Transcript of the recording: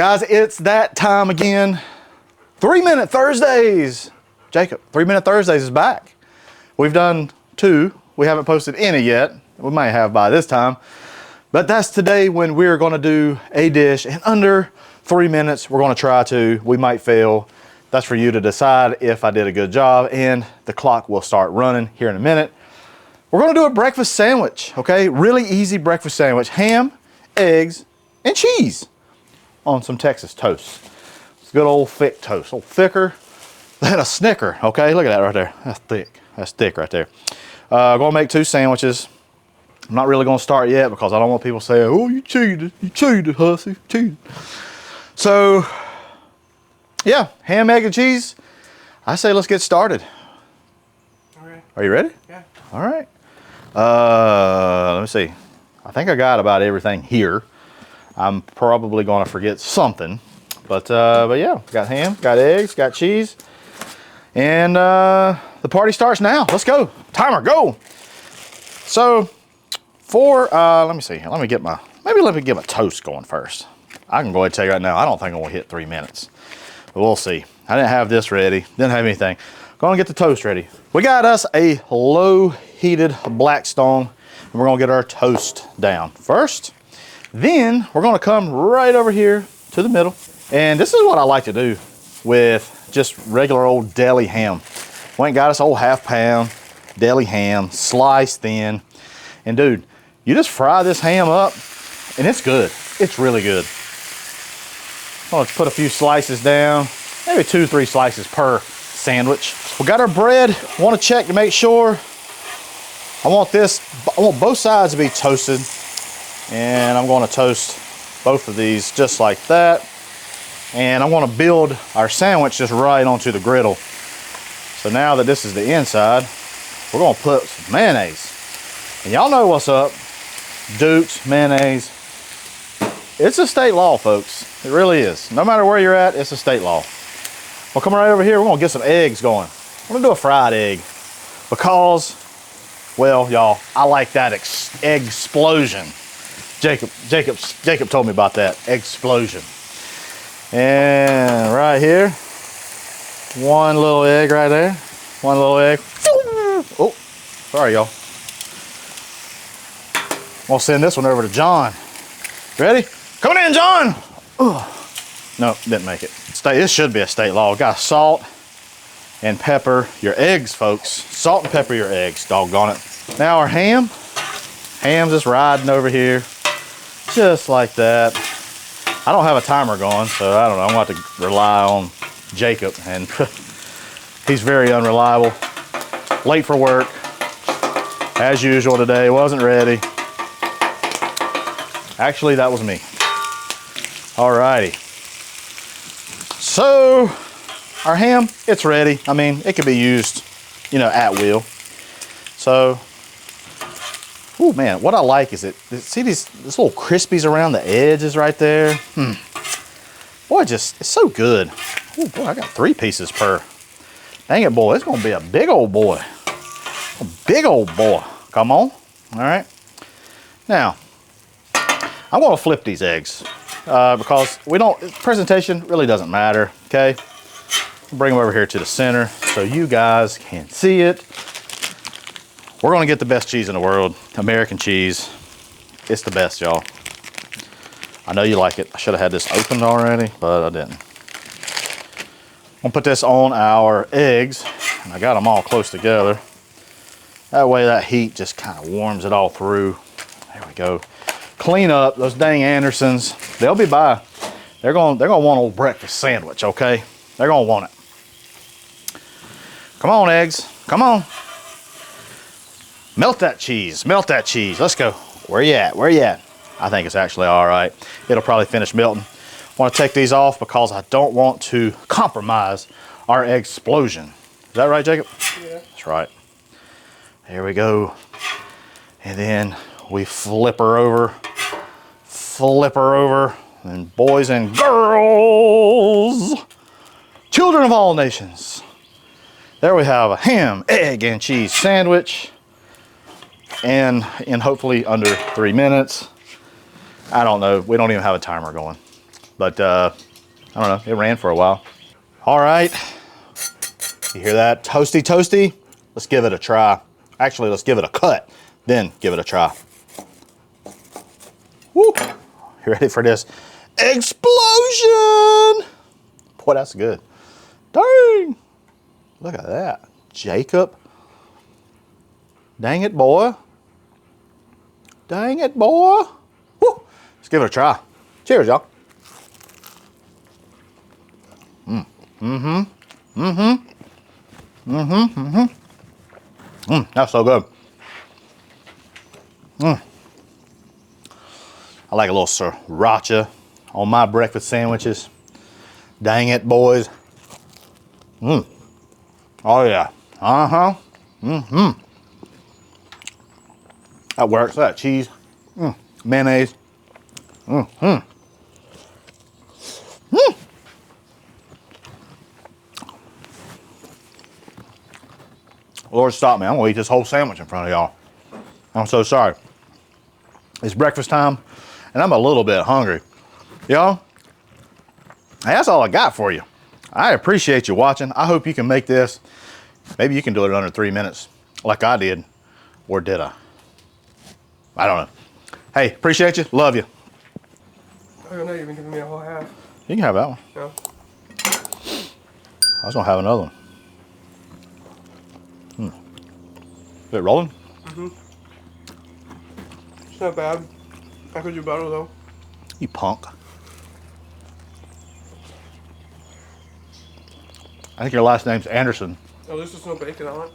Guys, it's that time again. 3-Minute Thursdays. Jacob, 3-Minute Thursdays is back. We've done 2. We haven't posted any yet. We might have by this time. But that's today when we're going to do a dish in under 3 minutes. We're going to try to. We might fail. That's for you to decide if I did a good job, and the clock will start running here in a minute. We're going to do a breakfast sandwich, okay? Really easy breakfast sandwich. Ham, eggs, and cheese on some Texas toast. It's good old thick toast, a little thicker than a Snicker, okay? Look at that right there. That's thick. That's thick right there. Gonna make 2 sandwiches. I'm not really gonna start yet because I don't want people saying, oh, you cheated, Hussey, cheated. So, yeah, ham, egg, and cheese. I say let's get started. All right. Are you ready? Yeah. All right. Let me see. I think I got about everything here. I'm probably gonna forget something. But yeah, got ham, got eggs, got cheese. And the party starts now. Let's go. Timer, go. So for, let me see, let me get my toast going first. I can go ahead and tell you right now, I don't think I'm gonna hit 3 minutes, but we'll see. I didn't have this ready, didn't have anything. Gonna get the toast ready. We got us a low heated Blackstone, and we're gonna get our toast down first. Then we're gonna come right over here to the middle. And this is what I like to do with just regular old deli ham. We ain't got us old half-pound deli ham, sliced thin. And dude, you just fry this ham up and it's good. It's really good. I'm gonna put a few slices down, maybe 2-3 slices per sandwich. We got our bread. Want to check to make sure. I want both sides to be toasted. And I'm gonna toast both of these just like that. And I'm gonna build our sandwich just right onto the griddle. So now that this is the inside, we're gonna put some mayonnaise. And y'all know what's up. Duke's mayonnaise. It's a state law, folks. It really is. No matter where you're at, it's a state law. We'll come right over here. We're gonna get some eggs going. We're gonna do a fried egg because, well, y'all, I like that egg explosion. Jacob told me about that explosion. And right here, one little egg right there. One little egg. Oh, sorry, y'all. We'll send this one over to John. Ready? Coming in, John. No, didn't make it. This should be a state law. Got to salt and pepper your eggs, folks. Salt and pepper your eggs, doggone it. Now our ham. Ham's just riding over here. Just like that. I don't have a timer going, so I don't know. I'm going to have to rely on Jacob, and he's very unreliable. Late for work, as usual today. Wasn't ready. Actually, that was me. Alrighty. So, our ham, it's ready. I mean, it could be used, you know, at will. So, oh man, what I like is see these little crispies around the edges right there? Boy, it's so good. Oh boy, I got 3 pieces per. Dang it, boy, it's gonna be a big old boy. A big old boy. Come on, all right. Now, I'm gonna flip these eggs because presentation really doesn't matter, okay? Bring them over here to the center so you guys can see it. We're gonna get the best cheese in the world, American cheese. It's the best, y'all. I know you like it. I should have had this opened already, but I didn't. I'm gonna put this on our eggs, and I got them all close together. That way that heat just kind of warms it all through. There we go. Clean up those dang Andersons. They'll be by. They're gonna want a little breakfast sandwich, okay? They're gonna want it. Come on, eggs, come on. Melt that cheese, melt that cheese. Let's go. Where you at? Where you at? I think it's actually all right. It'll probably finish melting. I want to take these off because I don't want to compromise our egg explosion. Is that right, Jacob? Yeah. That's right. There we go. And then we flip her over, and boys and girls, children of all nations. There we have a ham, egg, and cheese sandwich. And in hopefully under 3 minutes. I don't know. We don't even have a timer going. but I don't know, it ran for a while. All right, you hear that? Toasty, toasty. Let's give it a try. Actually, let's give it a cut, then give it a try. Woo! You ready for this explosion? Boy, that's good. Dang! Look at that. Jacob. Dang it, boy. Dang it, boy. Woo! Let's give it a try. Cheers, y'all. That's so good. I like a little sriracha on my breakfast sandwiches. Dang it, boys. Oh, yeah. That works. That cheese. Mayonnaise. Lord, stop me. I'm going to eat this whole sandwich in front of y'all. I'm so sorry. It's breakfast time, and I'm a little bit hungry. Y'all, that's all I got for you. I appreciate you watching. I hope you can make this. Maybe you can do it in under 3 minutes, like I did. Or did I? I don't know. Hey, appreciate you. Love you. I don't know, you've been giving me a whole half. You can have that one. No. I was going to have another one. Is it rolling? It's not bad. I could do better though. You punk. I think your last name's Anderson. At least there's no bacon on it.